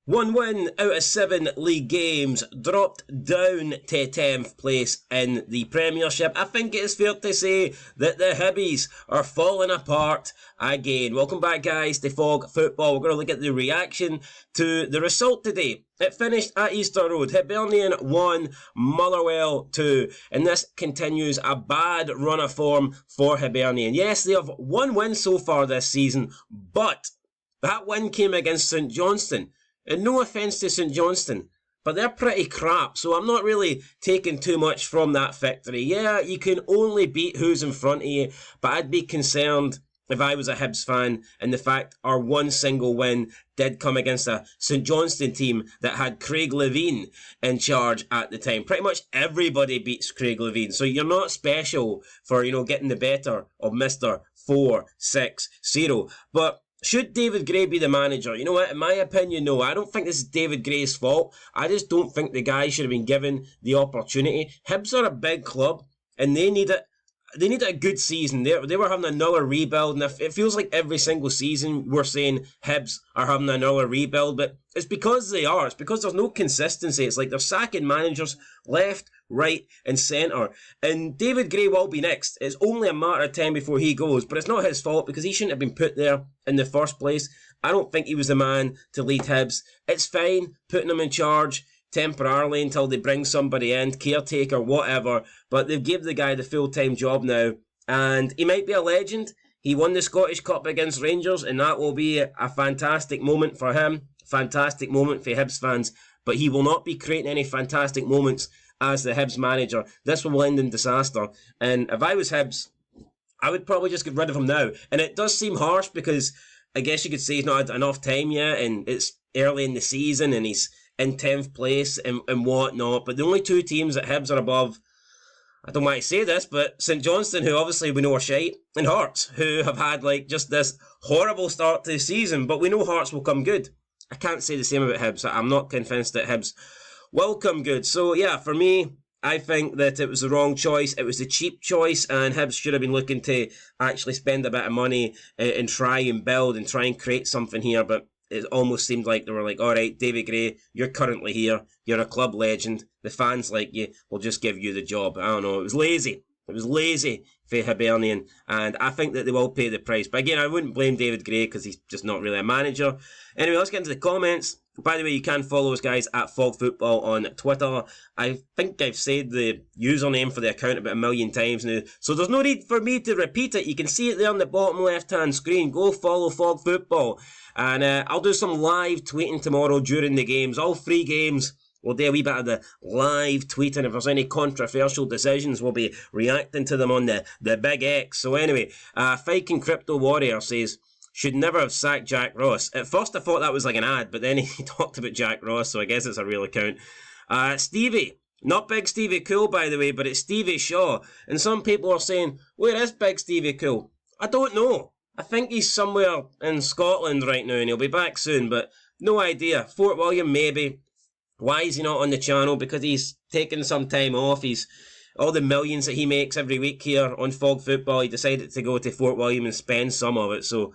One win out of 7 league games, dropped down to 10th place in the Premiership. I think it is fair to say that the Hibs are falling apart again. Welcome back, guys, to Fog Football. We're going to look at the reaction to the result today. It finished at Easter Road. Hibernian 1, Motherwell 2. And this continues a bad run of form for Hibernian. Yes, they have one win so far this season, but that win came against St Johnstone. And no offence to St Johnstone, but they're pretty crap, so I'm not really taking too much from that victory. Yeah, you can only beat who's in front of you, but I'd be concerned if I was a Hibs fan in the fact our one single win did come against a St Johnstone team that had Craig Levein in charge at the time. Pretty much everybody beats Craig Levein, so you're not special for, getting the better of Mr. 4-6-0. But should David Gray be the manager? You know what? In my opinion, no. I don't think this is David Gray's fault. I just don't think the guy should have been given the opportunity. Hibs are a big club, and they need it. They need a good season. They were having another rebuild, and it feels like every single season we're saying Hibs are having another rebuild, but it's because they are. It's because there's no consistency. It's like they're sacking managers left, right and centre. And David Gray will be next. It's only a matter of time before he goes, but it's not his fault because he shouldn't have been put there in the first place. I don't think he was the man to lead Hibs. It's fine putting him in charge temporarily until they bring somebody in, caretaker, whatever, but they've given the guy the full-time job now, and he might be a legend. He won the Scottish Cup against Rangers, and that will be a fantastic moment for him, fantastic moment for Hibs fans, but he will not be creating any fantastic moments as the Hibs manager. This will end in disaster, and if I was Hibs, I would probably just get rid of him now. And it does seem harsh because I guess you could say he's not had enough time yet, and it's early in the season, and he's in 10th place and whatnot. But the only two teams that Hibs are above, I don't want to say this, but St Johnstone, who obviously we know are shite, and Hearts, who have had just this horrible start to the season, but we know Hearts will come good. I can't say the same about Hibs. I'm not convinced that Hibs will come good. So yeah, for me, I think that it was the wrong choice. It was the cheap choice, and Hibs should have been looking to actually spend a bit of money and try and build and try and create something here, but it almost seemed like they were like, alright, David Gray, you're currently here, you're a club legend, the fans like you, we'll just give you the job. I don't know, it was lazy. It was lazy for Hibernian, and I think that they will pay the price. But again, I wouldn't blame David Gray because he's just not really a manager. Anyway, let's get into the comments. By the way, you can follow us, guys, at Fog Football on Twitter. I think I've said the username for the account about 1 million times now, so there's no need for me to repeat it. You can see it there on the bottom left-hand screen. Go follow Fog Football. And I'll do some live tweeting tomorrow during the games. All 3 games, we'll do a wee bit of the live tweeting. If there's any controversial decisions, we'll be reacting to them on the Big X. So anyway, Viking Crypto Warrior says, should never have sacked Jack Ross. At first I thought that was like an ad, but then he talked about Jack Ross, so I guess it's a real account. Stevie, not Big Stevie Cool, by the way, but it's Stevie Shaw. And some people are saying, where is Big Stevie Cool? I don't know. I think he's somewhere in Scotland right now, and he'll be back soon, but no idea. Fort William, maybe. Why is he not on the channel? Because he's taking some time off. He's all the millions that he makes every week here on Fog Football, he decided to go to Fort William and spend some of it, so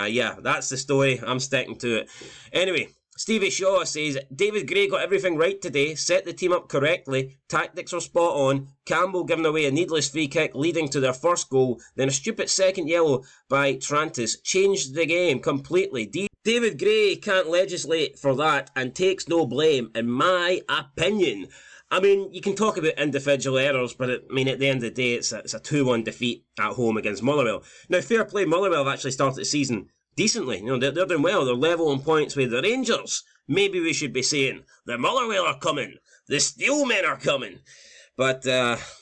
yeah, that's the story. I'm sticking to it. Anyway, Stevie Shaw says, David Gray got everything right today, set the team up correctly, tactics are spot on, Campbell giving away a needless free kick leading to their first goal, then a stupid second yellow by Trantis changed the game completely. David Gray can't legislate for that and takes no blame, in my opinion. I mean, you can talk about individual errors, but at the end of the day, it's a 2-1 defeat at home against Motherwell. Now, fair play, Motherwell have actually started the season decently. They're doing well. They're level on points with the Rangers. Maybe we should be saying, the Motherwell are coming. The Steelmen are coming. But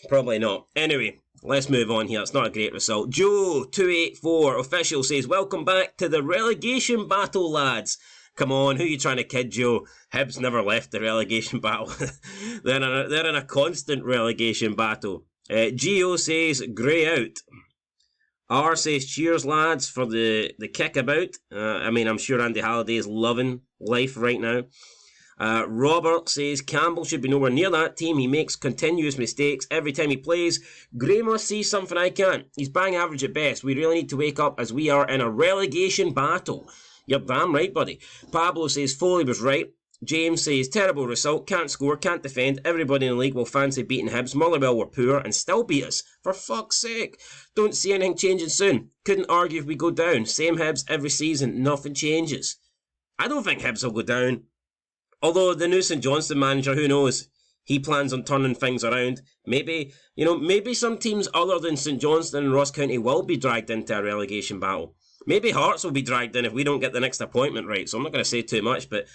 probably not. Anyway, let's move on here. It's not a great result. Joe284 official says, welcome back to the relegation battle, lads. Come on, who are you trying to kid, Joe? Hibs never left the relegation battle. they're in a constant relegation battle. Gio says, Gray out. R says, cheers, lads, for the kickabout. I'm sure Andy Halliday is loving life right now. Robert says, Campbell should be nowhere near that team. He makes continuous mistakes every time he plays. Gray must see something I can't. He's bang average at best. We really need to wake up as we are in a relegation battle. You're damn right, buddy. Pablo says Foley was right. James says terrible result, can't score, can't defend. Everybody in the league will fancy beating Hibs. Motherwell were poor and still beat us. For fuck's sake. Don't see anything changing soon. Couldn't argue if we go down. Same Hibs every season, nothing changes. I don't think Hibs will go down. Although the new St Johnstone manager, who knows? He plans on turning things around. Maybe some teams other than St Johnstone and Ross County will be dragged into a relegation battle. Maybe Hearts will be dragged in if we don't get the next appointment right. So I'm not going to say too much, but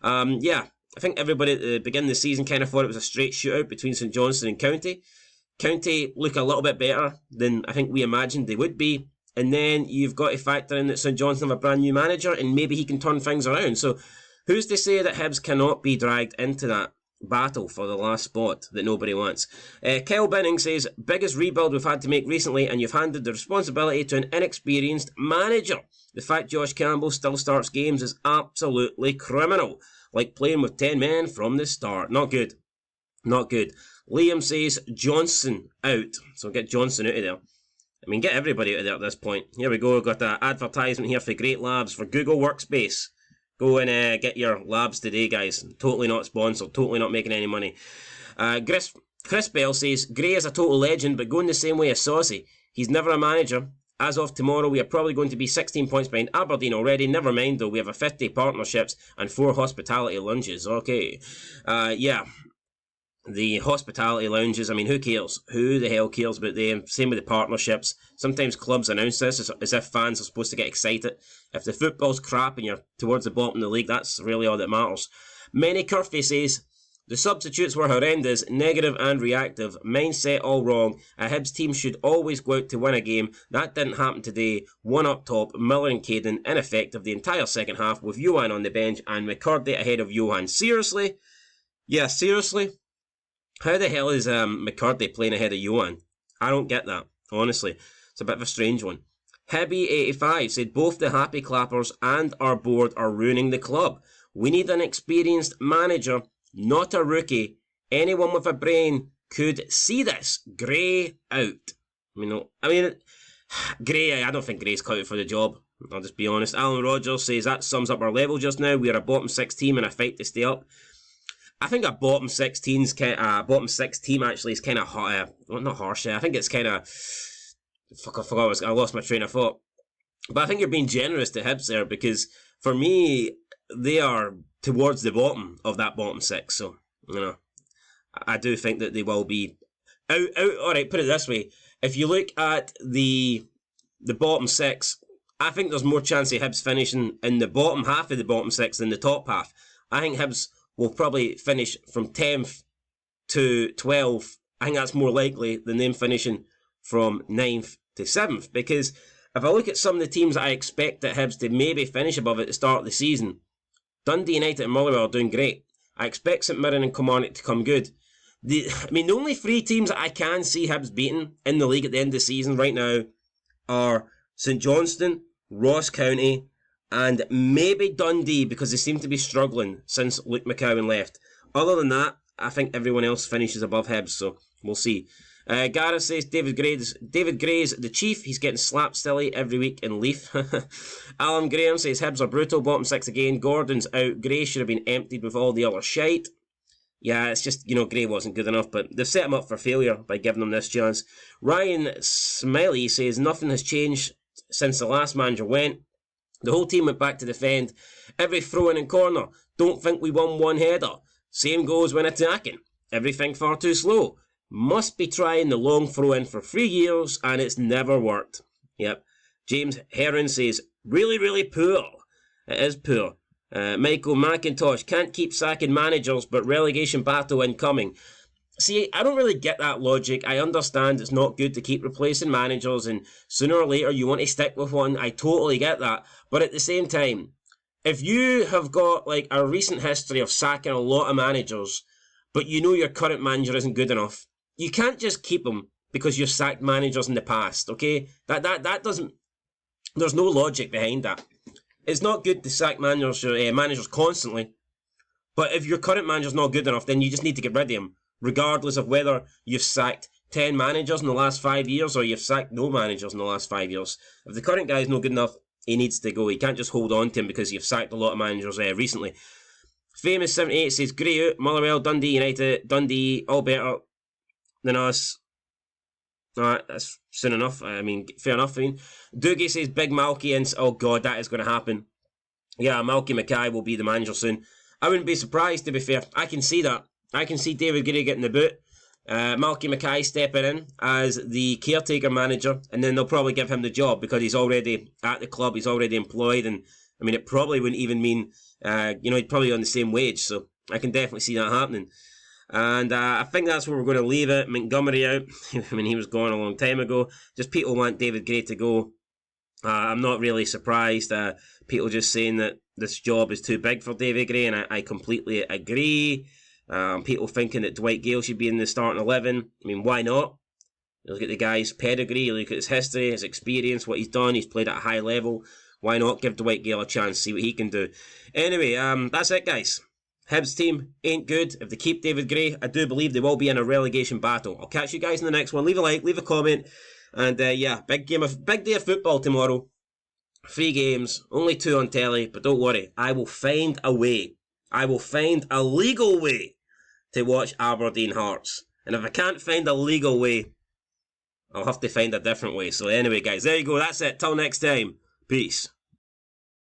yeah, I think everybody at the beginning of the season kind of thought it was a straight shootout between St Johnstone and County. County look a little bit better than I think we imagined they would be. And then you've got to factor in that St Johnstone have a brand new manager and maybe he can turn things around. So who's to say that Hibs cannot be dragged into that battle for the last spot that nobody wants? Kyle Binning says, biggest rebuild we've had to make recently and you've handed the responsibility to an inexperienced manager. The fact Josh Campbell still starts games is absolutely criminal. Like playing with 10 men from the start. Not good. Not good. Liam says Johnson out. So get Johnson out of there. I mean, get everybody out of there at this point. Here we go. We've got an advertisement here for Great Labs for Google Workspace. Go and get your labs today, guys. Totally not sponsored. Totally not making any money. Chris Bell says, Gray is a total legend, but going the same way as Saucy. He's never a manager. As of tomorrow, we are probably going to be 16 points behind Aberdeen already. Never mind, though, we have a 50 partnerships and 4 hospitality lounges. Okay. Yeah. The hospitality lounges, I mean, who cares? Who the hell cares about them? Same with the partnerships. Sometimes clubs announce this as if fans are supposed to get excited. If the football's crap and you're towards the bottom of the league, that's really all that matters. Manny Curfey says, the substitutes were horrendous, negative and reactive, mindset all wrong. A Hibs team should always go out to win a game. That didn't happen today. One up top, Miller and Caden ineffective the entire second half with Johan on the bench and McCurdy ahead of Johan. Seriously? Yeah, seriously? How the hell is McCurdy playing ahead of Johan? I don't get that, honestly. It's a bit of a strange one. Hebby85 said both the happy clappers and our board are ruining the club. We need an experienced manager, not a rookie. Anyone with a brain could see this. Gray out. Gray, I don't think Gray's cut out for the job. I'll just be honest. Alan Rogers says that sums up our level just now. We're a bottom 6 team and a fight to stay up. I think a bottom 6 team actually is kind of not harsh. I think it's kind of I lost my train of thought. But I think you're being generous to Hibs there because for me they are towards the bottom of that bottom 6. So I do think that they will be out. All right, put it this way: if you look at the bottom 6, I think there's more chance of Hibs finishing in the bottom half of the bottom 6 than the top half. I think Hibs will probably finish from 10th to 12th. I think that's more likely than them finishing from 9th to 7th. Because if I look at some of the teams that I expect that Hibs to maybe finish above at the start of the season, Dundee United and Motherwell are doing great. I expect St Mirren and Kilmarnock to come good. The only 3 teams that I can see Hibs beating in the league at the end of the season right now are St Johnstone, Ross County, and maybe Dundee, because they seem to be struggling since Luke McCowan left. Other than that, I think everyone else finishes above Hibs, so we'll see. Gareth says David Gray's the chief. He's getting slapped silly every week in Leaf. Alan Graham says Hibs are brutal, bottom 6 again. Gordon's out. Gray should have been emptied with all the other shite. Yeah, it's just, Gray wasn't good enough, but they've set him up for failure by giving him this chance. Ryan Smiley says nothing has changed since the last manager went. The whole team went back to defend. Every throw-in and corner. Don't think we won one header. Same goes when attacking. Everything far too slow. Must be trying the long throw-in for 3 years and it's never worked. Yep. James Heron says, really, really poor. It is poor. Michael McIntosh, can't keep sacking managers, but relegation battle incoming. See, I don't really get that logic. I understand it's not good to keep replacing managers and sooner or later you want to stick with one. I totally get that. But at the same time, if you have got like a recent history of sacking a lot of managers, but you know your current manager isn't good enough, you can't just keep them because you've sacked managers in the past, okay? That doesn't... There's no logic behind that. It's not good to sack managers constantly, but if your current manager's not good enough, then you just need to get rid of him, regardless of whether you've sacked 10 managers in the last 5 years or you've sacked no managers in the last 5 years. If the current guy is not good enough, He needs to go. You can't just hold on to him because you've sacked a lot of managers recently. Famous 78 says, great out, Motherwell, Dundee United, Dundee, all better than us. Alright, that's soon enough. I mean, fair enough. I mean, Doogie says, big Malky, and oh god, that is going to happen. Yeah, Malky Mackay will be the manager soon. I wouldn't be surprised, to be fair. I can see that. I can see David Gray getting the boot. Malky Mackay stepping in as the caretaker manager, and then they'll probably give him the job because he's already at the club, he's already employed, and I mean, it probably wouldn't even mean, he'd probably be on the same wage, so I can definitely see that happening. And I think that's where we're going to leave it. Montgomery out. I mean, he was gone a long time ago. Just people want David Gray to go. I'm not really surprised. People just saying that this job is too big for David Gray, and I completely agree. People thinking that Dwight Gale should be in the starting 11. I mean, why not? You look at the guy's pedigree, you look at his history, his experience, what he's done. He's played at a high level. Why not give Dwight Gale a chance, see what he can do? Anyway, that's it, guys. Hibs team ain't good. If they keep David Gray, I do believe they will be in a relegation battle. I'll catch you guys in the next one. Leave a like, leave a comment. And yeah, big day of football tomorrow. 3 games, only 2 on telly, but don't worry, I will find a way. I will find a legal way to watch Aberdeen Hearts. And if I can't find a legal way, I'll have to find a different way. So anyway, guys, there you go. That's it. Till next time. Peace.